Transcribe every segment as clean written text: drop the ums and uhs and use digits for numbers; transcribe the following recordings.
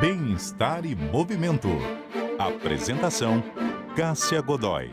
Bem-estar e movimento. Apresentação: Cássia Godoy.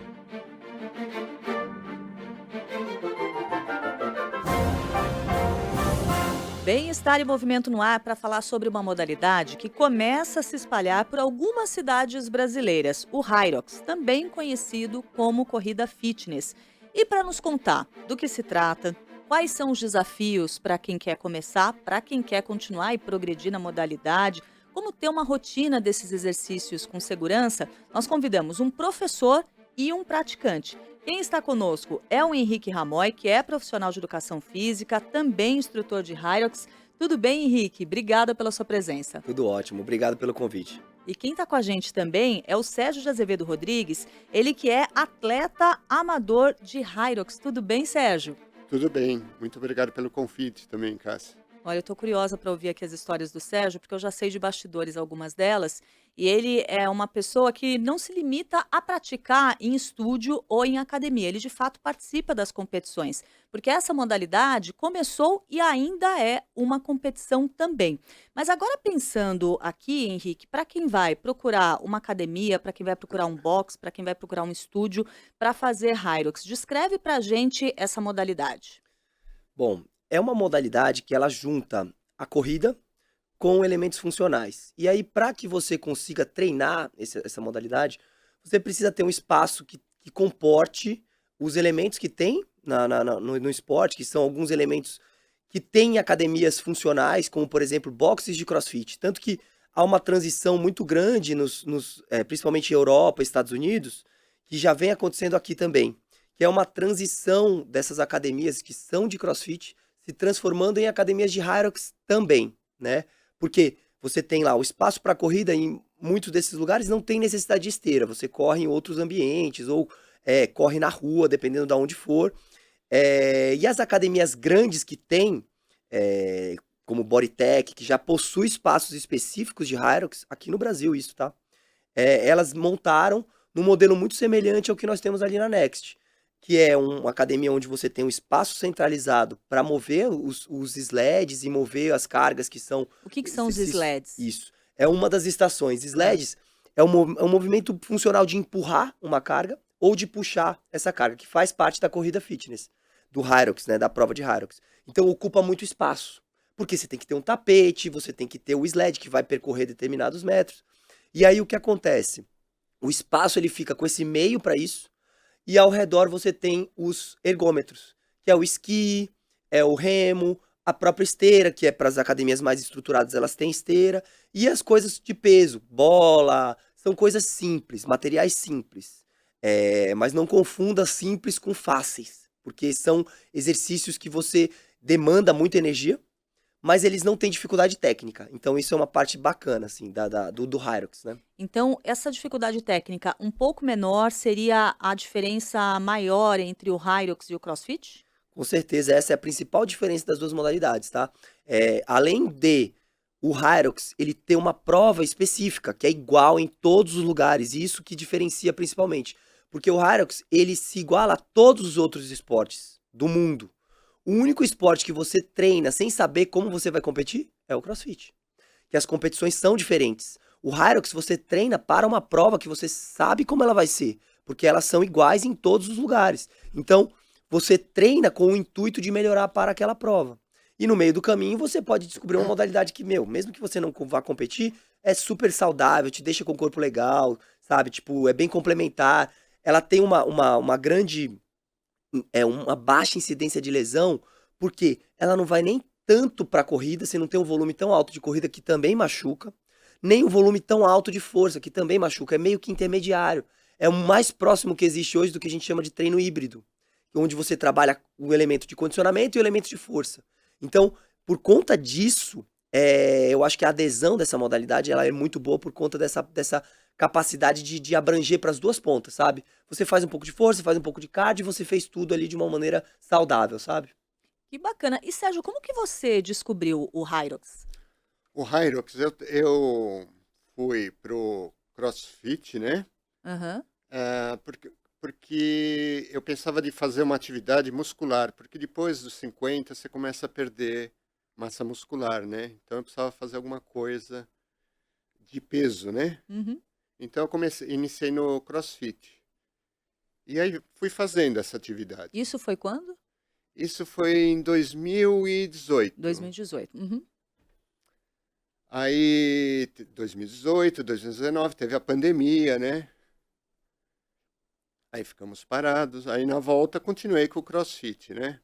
Bem-estar e movimento no ar para falar sobre uma modalidade que começa a se espalhar por algumas cidades brasileiras, o Hyrox, também conhecido como corrida fitness. E para nos contar do que se trata, quais são os desafios para quem quer começar, para quem quer continuar e progredir na modalidade, como ter uma rotina desses exercícios com segurança, nós convidamos um professor e um praticante. Quem está conosco é o Henrique Ramoy, que é profissional de educação física, também instrutor de Hyrox. Tudo bem, Henrique? Obrigada pela sua presença. Tudo ótimo, obrigado pelo convite. E quem está com a gente também é o Sérgio de Azevedo Rodrigues, ele que é atleta amador de Hyrox. Tudo bem, Sérgio? Tudo bem, muito obrigado pelo convite também, Cássia. Olha, eu estou curiosa para ouvir aqui as histórias do Sérgio, porque eu já sei de bastidores algumas delas. E ele é uma pessoa que não se limita a praticar em estúdio ou em academia. Ele, de fato, participa das competições, porque essa modalidade começou e ainda é uma competição também. Mas agora, pensando aqui, Henrique, para quem vai procurar uma academia, para quem vai procurar um box, para quem vai procurar um estúdio para fazer Hyrox, descreve para a gente essa modalidade. Bom, é uma modalidade que ela junta a corrida com elementos funcionais. E aí, para que você consiga treinar essa modalidade, você precisa ter um espaço que comporte os elementos que tem no esporte, que são alguns elementos que tem em academias funcionais, como, por exemplo, boxes de CrossFit. Tanto que há uma transição muito grande, principalmente em Europa, Estados Unidos, que já vem acontecendo aqui também, que é uma transição dessas academias que são de CrossFit se transformando em academias de Hyrox também, né? Porque você tem lá o espaço para corrida, em muitos desses lugares não tem necessidade de esteira, você corre em outros ambientes ou corre na rua, dependendo de onde for. E as academias grandes que tem, como Bodytech, que já possui espaços específicos de Hyrox, aqui no Brasil isso, tá? Elas montaram num modelo muito semelhante ao que nós temos ali na Next, que é uma academia onde você tem um espaço centralizado para mover os sleds e mover as cargas que são... O que são os sleds? Isso. É uma das estações. Ah. Sleds é um movimento funcional de empurrar uma carga ou de puxar essa carga, que faz parte da corrida fitness, do Hyrox, né, da prova de Hyrox. Então ocupa muito espaço, porque você tem que ter um tapete, você tem que ter o sled que vai percorrer determinados metros. E aí o que acontece? O espaço ele fica com esse meio para isso, e ao redor você tem os ergômetros, que é o esqui, é o remo, a própria esteira, que é para as academias mais estruturadas, elas têm esteira, e as coisas de peso, bola, são coisas simples, materiais simples. Mas não confunda simples com fáceis, porque são exercícios que você demanda muita energia, mas eles não têm dificuldade técnica. Então isso é uma parte bacana, assim, do Hyrox, né? Então, essa dificuldade técnica um pouco menor seria a diferença maior entre o Hyrox e o CrossFit? Com certeza, essa é a principal diferença das duas modalidades, tá? Além de o Hyrox, ele ter uma prova específica, que é igual em todos os lugares, e isso que diferencia principalmente. Porque o Hyrox, ele se iguala a todos os outros esportes do mundo. O único esporte que você treina sem saber como você vai competir é o CrossFit. Que as competições são diferentes. O Hyrox você treina para uma prova que você sabe como ela vai ser, porque elas são iguais em todos os lugares. Então, você treina com o intuito de melhorar para aquela prova. E no meio do caminho você pode descobrir uma modalidade que, mesmo que você não vá competir, é super saudável, te deixa com o corpo legal, sabe? Tipo, é bem complementar. Ela tem uma grande, uma baixa incidência de lesão, porque ela não vai nem tanto para a corrida, você não tem um volume tão alto de corrida que também machuca, nem um volume tão alto de força que também machuca, é meio que intermediário. É o mais próximo que existe hoje do que a gente chama de treino híbrido, onde você trabalha o elemento de condicionamento e o elemento de força. Então, por conta disso, eu acho que a adesão dessa modalidade ela é muito boa por conta dessa capacidade de abranger para as duas pontas, sabe? Você faz um pouco de força, faz um pouco de cardio, você fez tudo ali de uma maneira saudável, sabe? Que bacana. E Sérgio, como que você descobriu o Hyrox? O Hyrox, eu fui pro CrossFit, né? Aham. Porque eu pensava de fazer uma atividade muscular, porque depois dos 50 você começa a perder massa muscular, né? Então eu precisava fazer alguma coisa de peso, né? Uhum. Então eu iniciei no CrossFit. E aí fui fazendo essa atividade. Isso foi quando? Isso foi em 2018. 2018. Uhum. Aí, 2018, 2019, teve a pandemia, né? Aí ficamos parados. Aí na volta continuei com o CrossFit, né?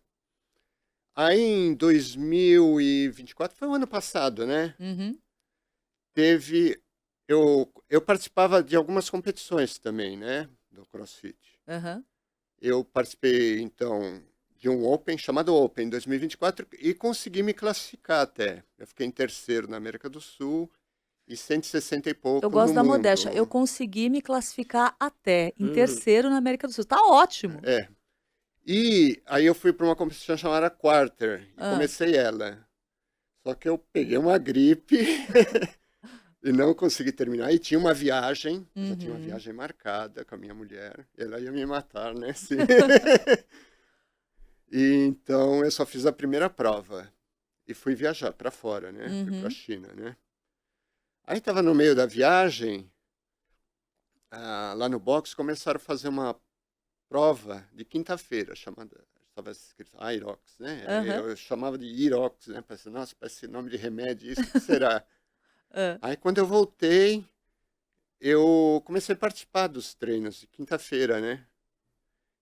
Aí em 2024, foi o ano passado, né? Uhum. Teve. Eu participava de algumas competições também, né? Do CrossFit. Aham. Eu participei, então, de um Open, chamado Open, 2024, e consegui me classificar até. Eu fiquei em terceiro na América do Sul e 160 e Eu pouco gosto no da modéstia. Eu mundo. consegui me classificar até em Uhum. terceiro na América do Sul. Tá ótimo. É. E aí eu fui para uma competição chamada Quarter e Ah, comecei ela. Só que eu peguei uma gripe e não consegui terminar. E tinha uma viagem, eu já tinha uma uhum. viagem marcada com a minha mulher. Ela ia me matar, né? Sim. E então eu só fiz a primeira prova e fui viajar para fora, né? Fui para a Uhum. China, né? Aí estava no meio da viagem, lá no box começaram a fazer uma prova de quinta-feira, chamada, estava escrito Irox, né? Aham. Eu chamava de Irox, né? Pensei, nossa, parece nome de remédio, isso que será? Ah. Aí quando eu voltei, eu comecei a participar dos treinos de quinta-feira, né?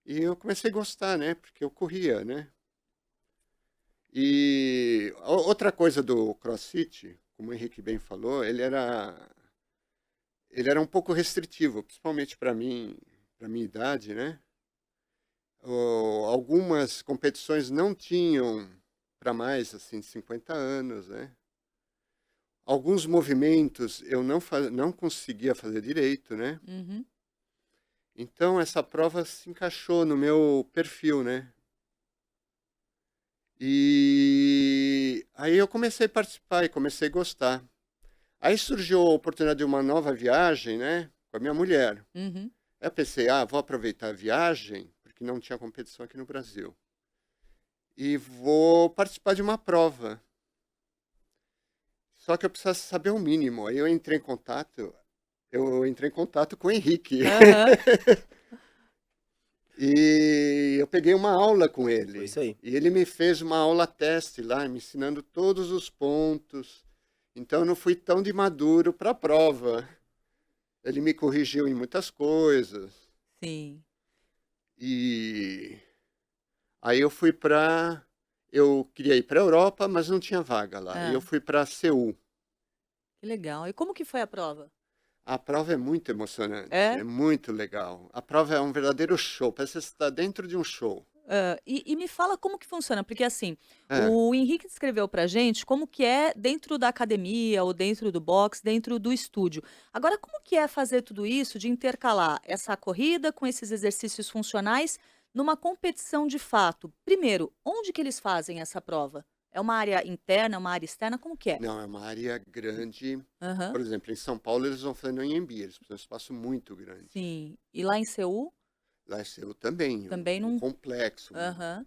E eu comecei a gostar, né? Porque eu corria, né? E outra coisa do CrossFit, como o Henrique bem falou, ele era um pouco restritivo, principalmente para minha idade, né? Algumas competições não tinham para mais assim de 50 anos, né? Alguns movimentos eu não conseguia fazer direito, né? Uhum. Então essa prova se encaixou no meu perfil, né? E aí eu comecei a participar e comecei a gostar. Aí surgiu a oportunidade de uma nova viagem, né? Com a minha mulher. Uhum. Aí eu pensei, vou aproveitar a viagem, porque não tinha competição aqui no Brasil. E vou participar de uma prova. Só que eu preciso saber o mínimo. Aí eu entrei em contato com o Henrique. Aham. E eu peguei uma aula com Foi ele. isso aí. E ele me fez uma aula teste lá, me ensinando todos os pontos. Então eu não fui tão de maduro para a prova. Ele me corrigiu em muitas coisas. Sim. E aí eu queria ir para a Europa, mas não tinha vaga lá. E eu Ah, fui para Seul. que legal. E como que foi a prova? A prova é muito emocionante, É? é muito legal. A prova é um verdadeiro show, parece que você está dentro de um show. E me fala como que funciona, porque assim, É, o Henrique descreveu pra gente como que é dentro da academia ou dentro do box, dentro do estúdio. Agora, como que é fazer tudo isso de intercalar essa corrida com esses exercícios funcionais numa competição de fato? Primeiro, onde que eles fazem essa prova? É uma área interna, é uma área externa? Como que é? não, é uma área grande. Aham, Por exemplo, em São Paulo eles vão fazer no Anhembi, eles precisam de um espaço muito grande. sim. E lá em Seul, Lá em Seul também, um, também um não. complexo, um Aham,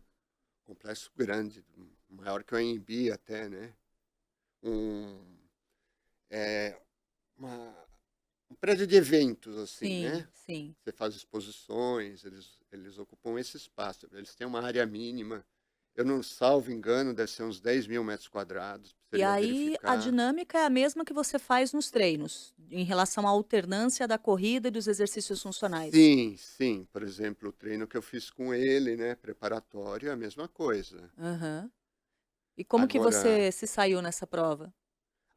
complexo grande, maior que o Anhembi até, né? Um, é, um prédio de eventos, assim, sim, né? sim. Você faz exposições, eles ocupam esse espaço. Eles têm uma área mínima. Eu não salvo engano, deve ser uns 10 mil metros quadrados. E Precisaria aí a verificar. dinâmica é a mesma que você faz nos treinos, em relação à alternância da corrida e dos exercícios funcionais. Sim, sim. Por exemplo, o treino que eu fiz com ele, né? Preparatório, é a mesma coisa. Aham. E como que Agora, você se saiu nessa prova?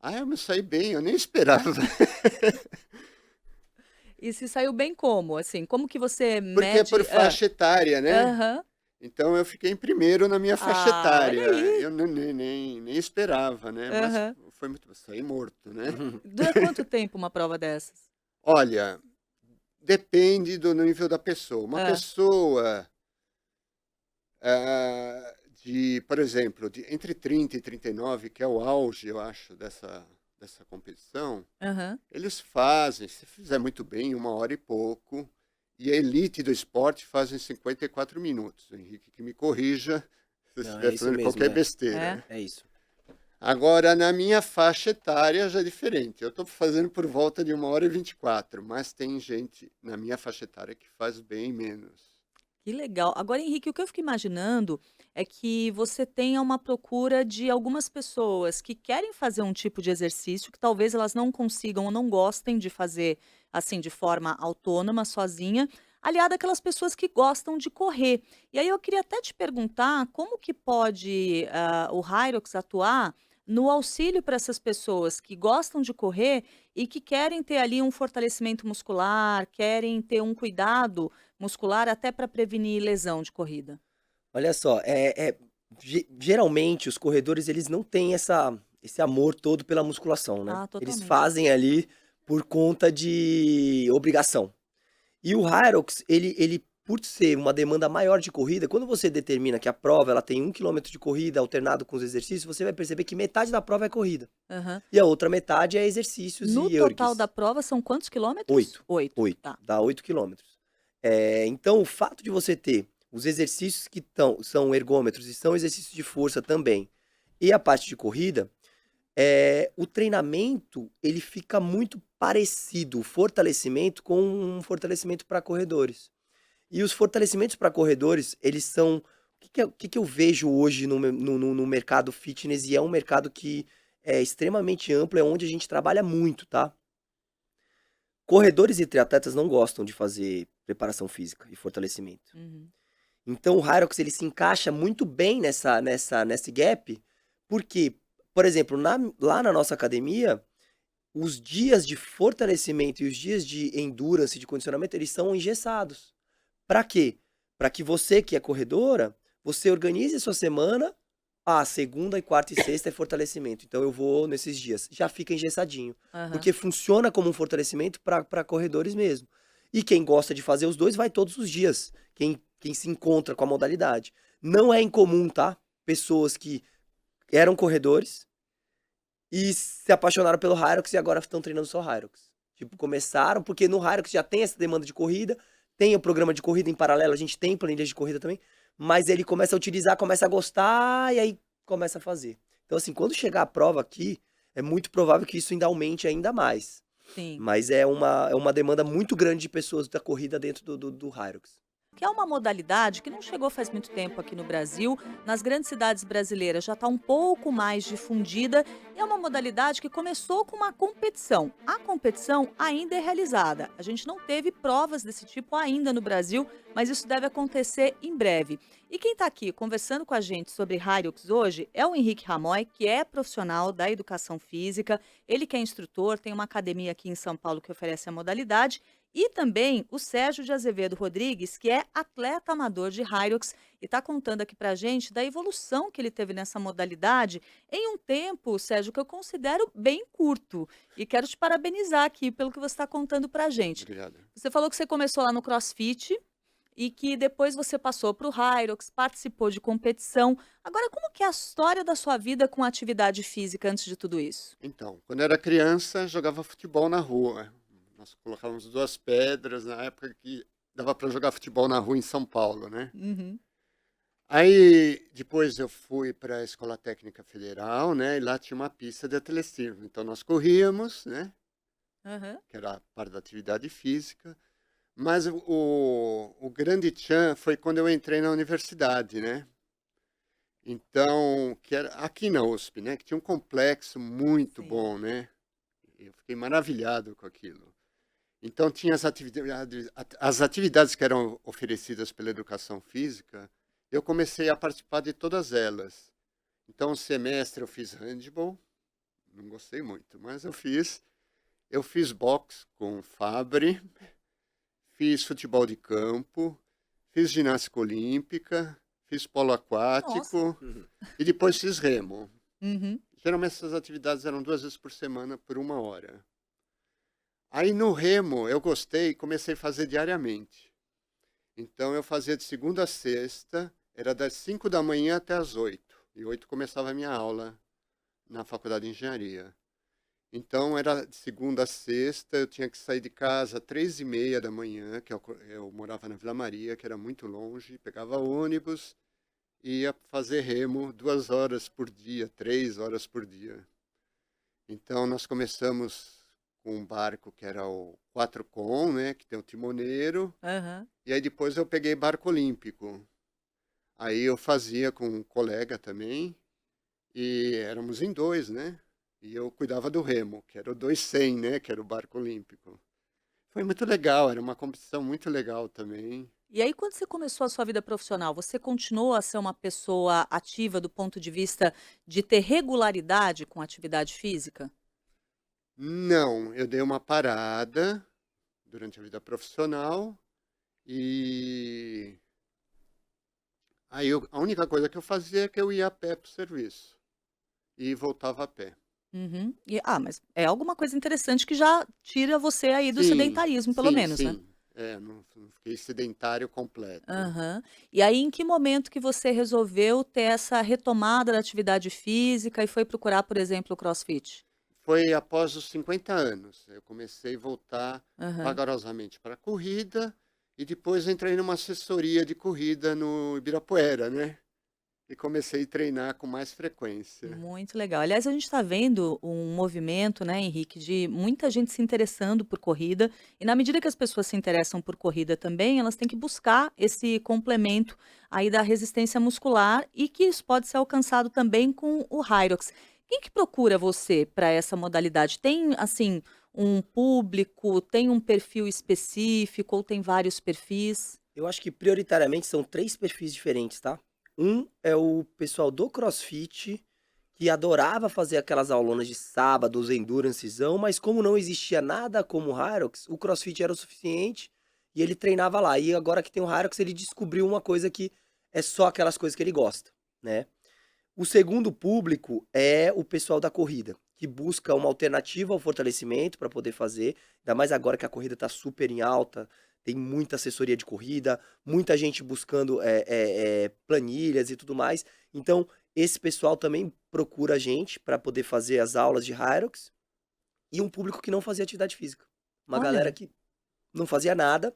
eu me saí bem, eu nem esperava. E se saiu bem como? Assim, como que você Porque é por mede faixa etária, né? aham. Então eu fiquei em primeiro na minha faixa Ah, olha etária. aí. Eu nem esperava, né? Mas Aham. foi muito. Saí morto, né? Dura quanto tempo uma prova dessas? Olha, depende do nível da pessoa. Uma Hã. pessoa por exemplo, entre 30 e 39, que é o auge, eu acho, dessa competição, Aham. eles fazem, se fizer muito bem, 1 hora e pouco. E a elite do esporte fazem 54 minutos. O Henrique que me corrija se eu Não, é estiver isso falando mesmo, qualquer é. É? besteira. É isso. Agora, na minha faixa etária já é diferente. Eu estou fazendo por volta de 1h24, mas tem gente na minha faixa etária que faz bem menos. Que legal. Agora, Henrique, o que eu fico imaginando é que você tenha uma procura de algumas pessoas que querem fazer um tipo de exercício que talvez elas não consigam ou não gostem de fazer assim de forma autônoma, sozinha, aliada àquelas pessoas que gostam de correr. E aí eu queria até te perguntar como que pode o Hyrox atuar no auxílio para essas pessoas que gostam de correr e que querem ter ali um fortalecimento muscular, querem ter um cuidado muscular até para prevenir lesão de corrida. Olha só, geralmente os corredores eles não têm esse amor todo pela musculação, né? Ah, Eles totalmente. fazem ali por conta de obrigação. E o Hyrox, ele por ser uma demanda maior de corrida, quando você determina que a prova ela tem 1 quilômetro de corrida alternado com os exercícios, você vai perceber que metade da prova é corrida. Aham. E a outra metade é exercícios No e total da ergs. prova são quantos quilômetros? 8. 8. 8. Tá. Dá 8 quilômetros. Então, o fato de você ter os exercícios que são ergômetros e são exercícios de força também, e a parte de corrida, o treinamento ele fica muito parecido, o fortalecimento, com um fortalecimento para corredores. E os fortalecimentos para corredores, eles são. O que eu vejo hoje no mercado fitness, e é um mercado que é extremamente amplo, é onde a gente trabalha muito, tá? Corredores e triatletas não gostam de fazer preparação física e fortalecimento. Uhum. Então o Hyrox ele se encaixa muito bem nesse gap, porque, por exemplo, lá na nossa academia, os dias de fortalecimento e os dias de endurance, de condicionamento, eles são engessados. Para quê? Para que você que é corredora, você organize a sua semana, segunda, e quarta e sexta é fortalecimento. Então eu vou nesses dias. Já fica engessadinho. Aham. Porque funciona como um fortalecimento para corredores mesmo. E quem gosta de fazer os dois vai todos os dias. Quem se encontra com a modalidade. Não é incomum, tá? Pessoas que eram corredores e se apaixonaram pelo Hyrox e agora estão treinando só Hyrox. Tipo, começaram, porque no Hyrox já tem essa demanda de corrida, tem o programa de corrida em paralelo, a gente tem planilhas de corrida também, mas ele começa a utilizar, começa a gostar e aí começa a fazer. Então, assim, quando chegar a prova aqui, é muito provável que isso ainda aumente ainda mais. Sim. Mas é uma demanda muito grande de pessoas da corrida dentro do Hyrox. Que é uma modalidade que não chegou faz muito tempo aqui no Brasil, nas grandes cidades brasileiras já está um pouco mais difundida e é uma modalidade que começou com uma competição. A competição ainda é realizada. A gente não teve provas desse tipo ainda no Brasil, mas isso deve acontecer em breve. E quem está aqui conversando com a gente sobre Hyrox hoje é o Henrique Ramoy, que é profissional da educação física, ele que é instrutor, tem uma academia aqui em São Paulo que oferece a modalidade, e também o Sérgio de Azevedo Rodrigues, que é atleta amador de Hyrox e está contando aqui para a gente da evolução que ele teve nessa modalidade em um tempo, Sérgio, que eu considero bem curto. E quero te parabenizar aqui pelo que você está contando para a gente. Obrigado. Você falou que você começou lá no CrossFit e que depois você passou para o Hyrox, participou de competição. Agora, como que é a história da sua vida com a atividade física antes de tudo isso? Então, quando eu era criança, jogava futebol na rua. Nós colocávamos 2 pedras na época que dava para jogar futebol na rua em São Paulo, né? Uhum. Aí depois eu fui para a Escola Técnica Federal, né? E lá tinha uma pista de atletismo. Então nós corríamos, né? Aham. Que era a parte da atividade física. Mas o grande tchan foi quando eu entrei na universidade, né? Então, que era aqui na USP, né? Que tinha um complexo muito Sim. bom, né? Eu fiquei maravilhado com aquilo. Então, tinha as atividades que eram oferecidas pela educação física, eu comecei a participar de todas elas. Então, um semestre eu fiz handball, não gostei muito, mas eu fiz. Eu fiz boxe com Fabre, fiz futebol de campo, fiz ginástica olímpica, fiz polo Nossa. aquático e depois fiz remo. Uhum. Geralmente essas atividades eram 2 vezes por semana por 1 hora. Aí no remo eu gostei e comecei a fazer diariamente. Então eu fazia de segunda a sexta, era das 5 da manhã até as 8. E 8 começava a minha aula na faculdade de engenharia. Então era de segunda a sexta, eu tinha que sair de casa às 3h30 da manhã, que eu morava na Vila Maria, que era muito longe, pegava ônibus ia fazer remo 2 horas por dia, 3 horas por dia. Então, nós começamos com um barco que era o 4 com, né, que tem o timoneiro, Aham. e aí depois eu peguei barco olímpico. Aí eu fazia com um colega também, e éramos em dois, né? E eu cuidava do remo, que era o 200, né, que era o barco olímpico. Foi muito legal, era uma competição muito legal também. E aí, quando você começou a sua vida profissional, você continuou a ser uma pessoa ativa do ponto de vista de ter regularidade com a atividade física? Não, eu dei uma parada durante a vida profissional e aí a única coisa que eu fazia é que eu ia a pé para o serviço e voltava a pé. Uhum. Mas é alguma coisa interessante que já tira você aí do Sim, sedentarismo, pelo sim, menos, né? sim. É, não fiquei sedentário completo. Aham. E aí, em que momento que você resolveu ter essa retomada da atividade física e foi procurar, por exemplo, o CrossFit? Foi após os 50 anos. Eu comecei a voltar Aham. vagarosamente para a corrida e depois entrei numa assessoria de corrida no Ibirapuera, né? E comecei a treinar com mais frequência. Muito legal. Aliás, a gente está vendo um movimento, né, Henrique, de muita gente se interessando por corrida, e na medida que as pessoas se interessam por corrida também, elas têm que buscar esse complemento aí da resistência muscular e que isso pode ser alcançado também com o Hyrox. Quem que procura você para essa modalidade? Tem, assim, um público, tem um perfil específico ou tem vários perfis? Eu acho que prioritariamente são 3 perfis diferentes, tá. Um é o pessoal do crossfit, que adorava fazer aquelas aulonas de sábado, os endurancezão, mas como não existia nada como o Hyrox, o crossfit era o suficiente e ele treinava lá. E agora que tem o Hyrox, ele descobriu uma coisa que é só aquelas coisas que ele gosta, né. O segundo público é o pessoal da corrida, que busca uma alternativa ao fortalecimento para poder fazer, ainda mais agora que a corrida está super em alta, tem muita assessoria de corrida, muita gente buscando planilhas e tudo mais. Então, esse pessoal também procura a gente para poder fazer as aulas de Hyrox e um público que não fazia atividade física. Uma galera Olha. que não fazia nada,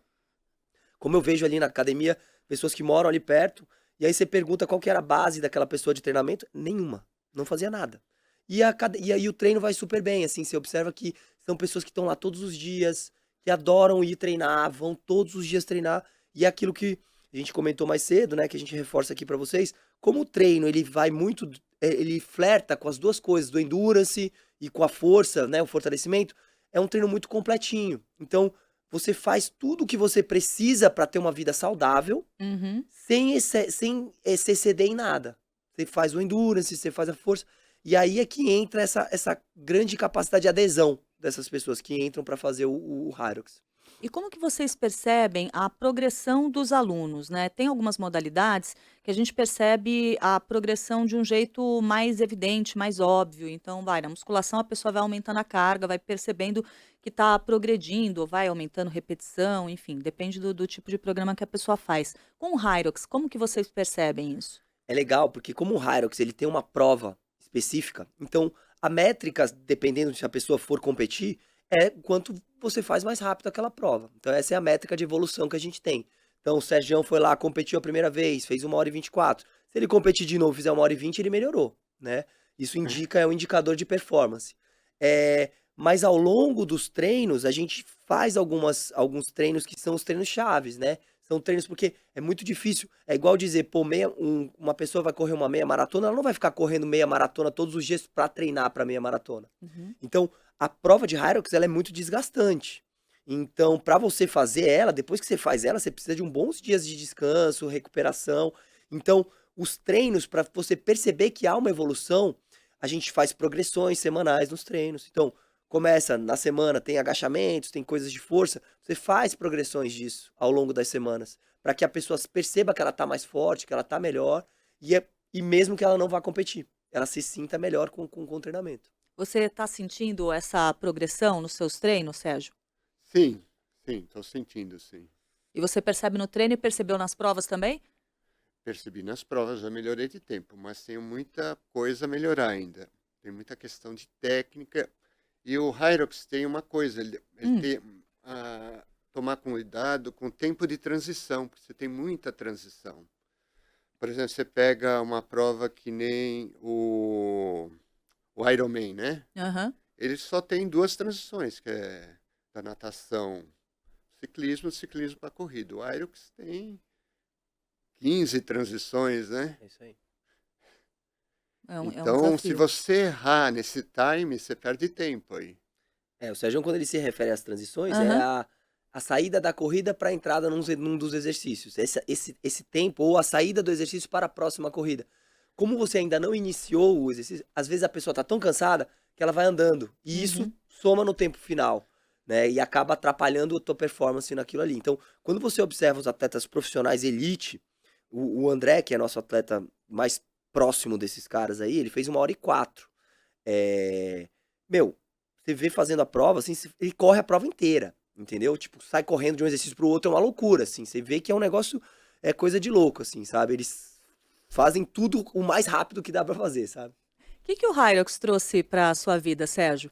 como eu vejo ali na academia, pessoas que moram ali perto, e aí você pergunta qual que era a base daquela pessoa de treinamento, nenhuma, não fazia nada. E aí o treino vai super bem, assim, você observa que são pessoas que estão lá todos os dias, que adoram ir treinar, vão todos os dias treinar, e é aquilo que a gente comentou mais cedo, né, que a gente reforça aqui pra vocês, como o treino ele vai muito, ele flerta com as duas coisas, do endurance e com a força, né, o fortalecimento, é um treino muito completinho. Então, você faz tudo o que você precisa para ter uma vida saudável, Uhum. sem se exceder em nada. Você faz o endurance, você faz a força, e aí é que entra essa grande capacidade de adesão dessas pessoas que entram para fazer o Hyrox. E como que vocês percebem a progressão dos alunos, né? Tem algumas modalidades que a gente percebe a progressão de um jeito mais evidente, mais óbvio. Então, vai, na musculação a pessoa vai aumentando a carga, vai percebendo que está progredindo, ou vai aumentando repetição, enfim, depende do tipo de programa que a pessoa faz. Com o Hyrox, como que vocês percebem isso? É legal, porque como o Hyrox ele tem uma prova específica, então a métrica, dependendo de se a pessoa for competir, é quanto você faz mais rápido aquela prova. Então essa é a métrica de evolução que a gente tem. Então o Sergião foi lá, competiu a primeira vez, fez 1h24. Se ele competir de novo e fizer 1h20, ele melhorou, né? Isso indica, é um indicador de performance. Mas ao longo dos treinos, a gente faz alguns treinos que são os treinos chaves, né? São treinos porque é muito difícil. É igual dizer, pô, uma pessoa vai correr uma meia maratona, ela não vai ficar correndo meia maratona todos os dias para treinar para meia maratona. Uhum. Então, a prova de Hyrox, ela é muito desgastante. Então, para você fazer ela, depois que você faz ela, você precisa de bons dias de descanso, recuperação. Então, os treinos, para você perceber que há uma evolução, a gente faz progressões semanais nos treinos. Então, começa na semana, tem agachamentos, tem coisas de força, você faz progressões disso ao longo das semanas, para que a pessoa perceba que ela tá mais forte, que ela tá melhor, e mesmo que ela não vá competir, ela se sinta melhor com o treinamento. Você está sentindo essa progressão nos seus treinos, Sérgio? Sim, sim, estou sentindo, sim. E você percebe no treino e percebeu nas provas também? Percebi nas provas, já melhorei de tempo, mas tenho muita coisa a melhorar ainda. Tem muita questão de técnica. E o Hyrox tem uma coisa, ele Hum. tem tomar cuidado com o tempo de transição, porque você tem muita transição. Por exemplo, você pega uma prova que nem o Ironman, né? Aham. Ele só tem 2 transições, que é da natação, ciclismo para corrida. O Aerox tem 15 transições, né? É isso aí. É um Então, se desafio. você errar nesse time, você perde tempo aí. O Sérgio, quando ele se refere às transições, é Aham. a saída da corrida para a entrada num dos exercícios. Esse tempo, ou a saída do exercício para a próxima corrida. Como você ainda não iniciou o exercício, às vezes a pessoa está tão cansada que ela vai andando. E isso Uhum. soma no tempo final, né? E acaba atrapalhando a tua performance naquilo ali. Então, quando você observa os atletas profissionais elite, o André, que é nosso atleta mais próximo desses caras aí, ele fez 1h04. É, Meu, você vê fazendo a prova, assim, ele corre a prova inteira, entendeu? Tipo, sai correndo de um exercício pro outro, é uma loucura, assim. Você vê que é um negócio, é coisa de louco, assim, sabe? Eles fazem tudo o mais rápido que dá pra fazer, sabe? O que que o Hyrox trouxe para a sua vida, Sérgio?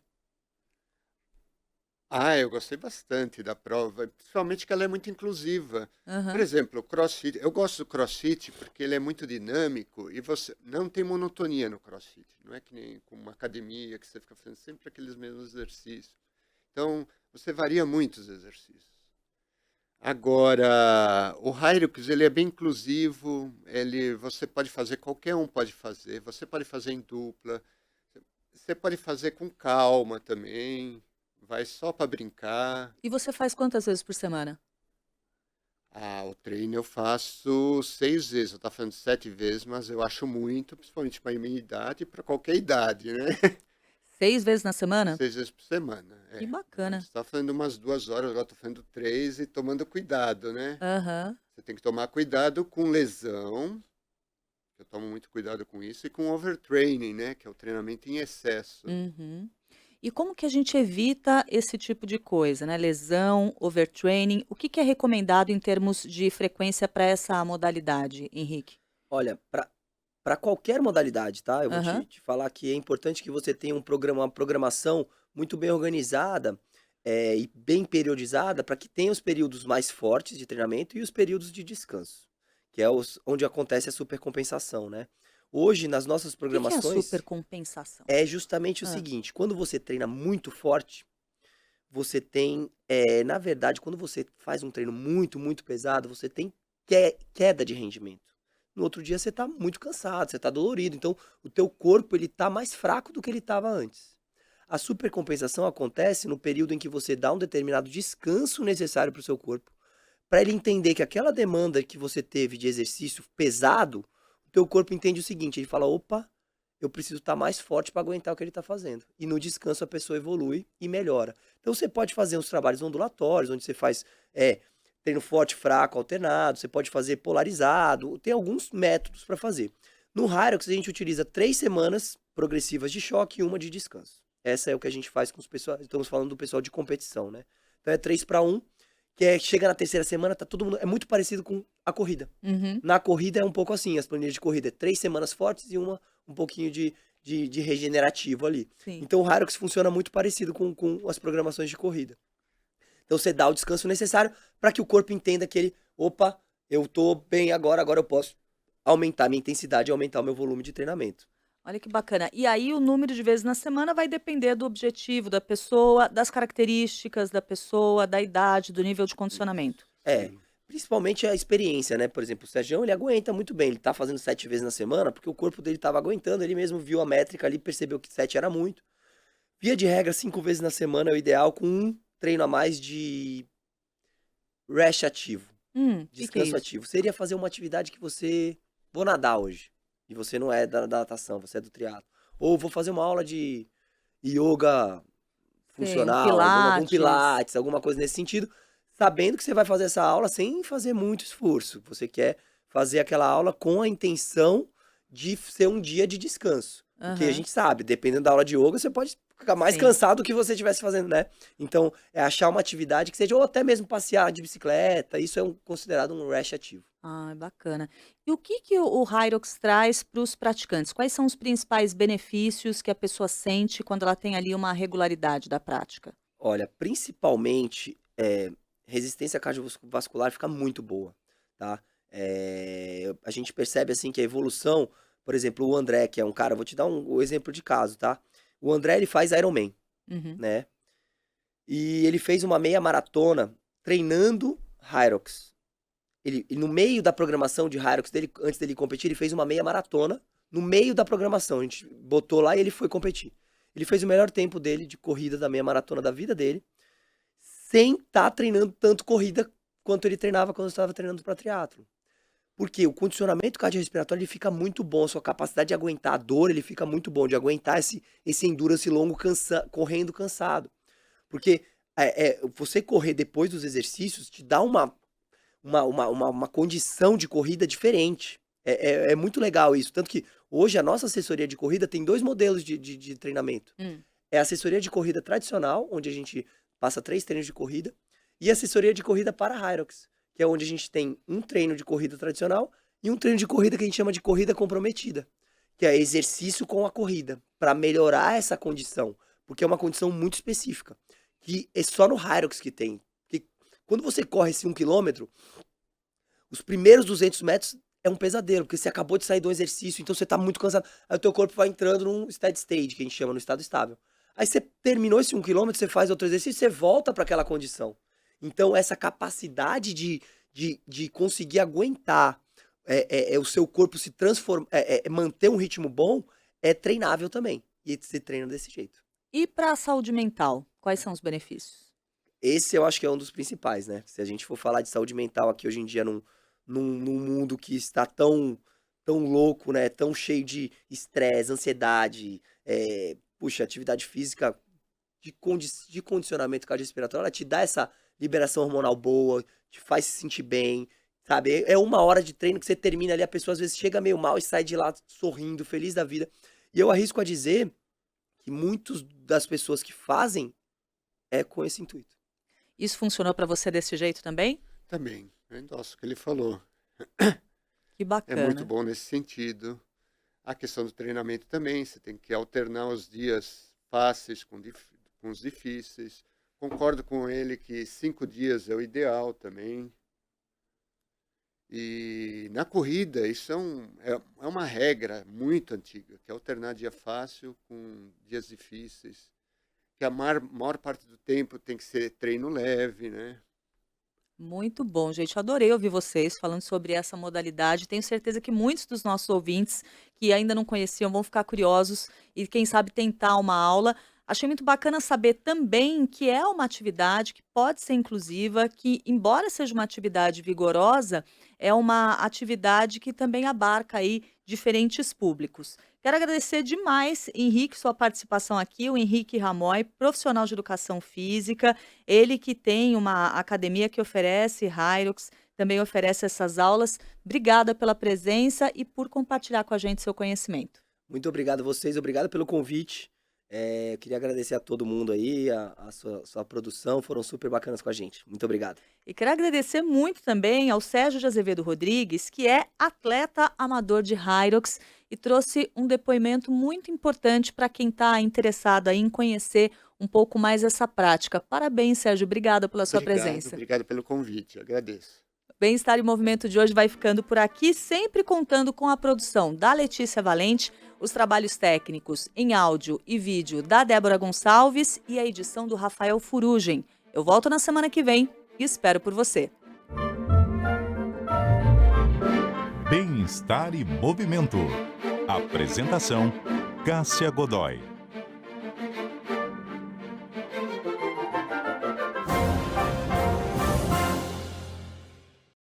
Eu gostei bastante da prova, principalmente que ela é muito inclusiva. Por Aham. exemplo, o CrossFit, eu gosto do CrossFit porque ele é muito dinâmico e você não tem monotonia no CrossFit. Não é que nem com uma academia que você fica fazendo sempre aqueles mesmos exercícios. Então, você varia muito os exercícios. Agora, o Hyrux, ele é bem inclusivo, você pode fazer, qualquer um pode fazer, você pode fazer em dupla, você pode fazer com calma também, vai só para brincar. E você faz quantas vezes por semana? O treino eu faço 6 vezes, eu estava falando 7 vezes, mas eu acho muito, principalmente para a minha idade e para qualquer idade, né? 6 vezes na semana? 6 vezes por semana, Que é. bacana. Antes estava falando umas 2 horas, agora estou falando 3 e tomando cuidado, né? Aham. Você tem que tomar cuidado com lesão, eu tomo muito cuidado com isso, e com overtraining, né? Que é o treinamento em excesso. Uhum. E como que a gente evita esse tipo de coisa, né? Lesão, overtraining. O que que é recomendado em termos de frequência para essa modalidade, Henrique? Olha, para qualquer modalidade, tá? Eu vou Aham. te falar que é importante que você tenha uma programação muito bem organizada, e bem periodizada para que tenha os períodos mais fortes de treinamento e os períodos de descanso, que é onde acontece a supercompensação, né? Hoje, nas nossas O que que é a programações, supercompensação? é justamente o Ah, seguinte: quando você treina muito forte, você tem, na verdade, quando você faz um treino muito, muito pesado, você tem queda de rendimento. No outro dia você tá muito cansado, você tá dolorido, então o teu corpo ele tá mais fraco do que ele estava antes. A supercompensação acontece no período em que você dá um determinado descanso necessário para o seu corpo, para ele entender que aquela demanda que você teve de exercício pesado, o teu corpo entende o seguinte, ele fala: "Opa, eu preciso estar mais forte para aguentar o que ele está fazendo". E no descanso a pessoa evolui e melhora. Então você pode fazer uns trabalhos ondulatórios, onde você faz treino forte, fraco, alternado, você pode fazer polarizado, tem alguns métodos para fazer. No Hyrox a gente utiliza 3 semanas progressivas de choque e uma de descanso. Essa é o que a gente faz com os pessoal, estamos falando do pessoal de competição, né. Então é 3 para 1, que chega na terceira semana, tá todo mundo, é muito parecido com a corrida. uhum, Na corrida é um pouco assim, as planilhas de corrida, é 3 semanas fortes e uma um pouquinho de regenerativo ali. sim. Então o Hyrox funciona muito parecido com as programações de corrida. Então você dá o descanso necessário para que o corpo entenda que ele, opa, eu tô bem agora, agora eu posso aumentar minha intensidade e aumentar o meu volume de treinamento. Olha que bacana. E aí o número de vezes na semana vai depender do objetivo da pessoa, das características da pessoa, da idade, do nível de Isso, condicionamento. É, sim. principalmente a experiência, né? Por exemplo, o Sergião, ele aguenta muito bem, ele tá fazendo 7 vezes na semana, porque o corpo dele tava aguentando, ele mesmo viu a métrica ali, percebeu que 7 era muito. Via de regra, 5 vezes na semana é o ideal, com um treino a mais de rest ativo, Que é descanso isso? ativo. Seria fazer uma atividade que você, vou nadar hoje, e você não é da natação, você é do triatlo. Ou vou fazer uma aula de yoga Sei, um funcional, algum pilates. pilates, alguma coisa nesse sentido, sabendo que você vai fazer essa aula sem fazer muito esforço. Você quer fazer aquela aula com a intenção de ser um dia de descanso. Porque a Aham, gente sabe, dependendo da aula de yoga, você pode ficar mais sim. cansado do que você estivesse fazendo, né? Então, é achar uma atividade que seja, ou até mesmo passear de bicicleta, isso é considerado um rest ativo. Ah, bacana. E o que que o Hyrox traz para os praticantes? Quais são os principais benefícios que a pessoa sente quando ela tem ali uma regularidade da prática? Olha, principalmente, resistência cardiovascular fica muito boa, tá? A gente percebe assim que a evolução, por exemplo, o André, que é um cara, vou te dar um exemplo de caso, tá? O André, ele faz Ironman, Uhum. né? E ele fez uma meia maratona treinando Hyrox. E no meio da programação de Hyrox dele, antes dele competir, ele fez uma meia maratona no meio da programação. A gente botou lá e ele foi competir. Ele fez o melhor tempo dele de corrida da meia maratona da vida dele, sem estar treinando tanto corrida quanto ele treinava quando estava treinando para triatlo. Porque o condicionamento cardiorrespiratório ele fica muito bom, sua capacidade de aguentar a dor, ele fica muito bom, de aguentar esse endurance longo correndo cansado. Porque você correr depois dos exercícios te dá uma condição de corrida diferente. É muito legal isso. Tanto que hoje a nossa assessoria de corrida tem 2 modelos de treinamento. É a assessoria de corrida tradicional, onde a gente passa 3 treinos de corrida, e a assessoria de corrida para Hyrox, que é onde a gente tem um treino de corrida tradicional e um treino de corrida que a gente chama de corrida comprometida, que é exercício com a corrida, para melhorar essa condição, porque é uma condição muito específica, que é só no Hyrox que tem. Porque quando você corre esse 1 quilômetro, os primeiros 200 metros é um pesadelo, porque você acabou de sair do exercício, então você tá muito cansado, aí o teu corpo vai entrando num steady state, que a gente chama, no estado estável. Aí você terminou esse 1 quilômetro, você faz outro exercício, você volta para aquela condição. Então, essa capacidade de conseguir aguentar o seu corpo se transformar, manter um ritmo bom, é treinável também. E se treina desse jeito. E para a saúde mental, quais são os benefícios? Esse eu acho que é um dos principais, né? Se a gente for falar de saúde mental aqui hoje em dia, num mundo que está tão louco, né? Tão cheio de estresse, ansiedade, puxa, atividade física de condicionamento cardiorrespiratório, ela te dá essa liberação hormonal boa, te faz se sentir bem, sabe? É 1 hora de treino que você termina ali, a pessoa às vezes chega meio mal e sai de lá sorrindo, feliz da vida. E eu arrisco a dizer que muitas das pessoas que fazem é com esse intuito. Isso funcionou para você desse jeito também? Também, eu endosso o que ele falou. Que É bacana. muito bom nesse sentido. A questão do treinamento também, você tem que alternar os dias fáceis com os difíceis. Concordo com ele que 5 dias é o ideal também. E na corrida, isso é uma regra muito antiga, que é alternar dia fácil com dias difíceis. Que a maior parte do tempo tem que ser treino leve, né? Muito bom, gente. Eu adorei ouvir vocês falando sobre essa modalidade. Tenho certeza que muitos dos nossos ouvintes que ainda não conheciam vão ficar curiosos e, quem sabe, tentar uma aula. Achei muito bacana saber também que é uma atividade que pode ser inclusiva, que, embora seja uma atividade vigorosa, é uma atividade que também abarca aí diferentes públicos. Quero agradecer demais, Henrique, sua participação aqui, o Henrique Ramoy, profissional de educação física, ele que tem uma academia que oferece Hyrox, também oferece essas aulas. Obrigada pela presença e por compartilhar com a gente seu conhecimento. Muito obrigado a vocês, obrigado pelo convite. Eu queria agradecer a todo mundo aí, a sua produção, foram super bacanas com a gente. Muito obrigado. E quero agradecer muito também ao Sérgio de Azevedo Rodrigues, que é atleta amador de Hyrox e trouxe um depoimento muito importante para quem está interessado aí em conhecer um pouco mais essa prática. Parabéns, Sérgio. Obrigada pela sua presença. Obrigado pelo convite, agradeço. Bem-Estar em Movimento de hoje vai ficando por aqui, sempre contando com a produção da Letícia Valente, os trabalhos técnicos em áudio e vídeo da Débora Gonçalves e a edição do Rafael Furugem. Eu volto na semana que vem e espero por você. Bem-Estar e Movimento. Apresentação: Cássia Godoy.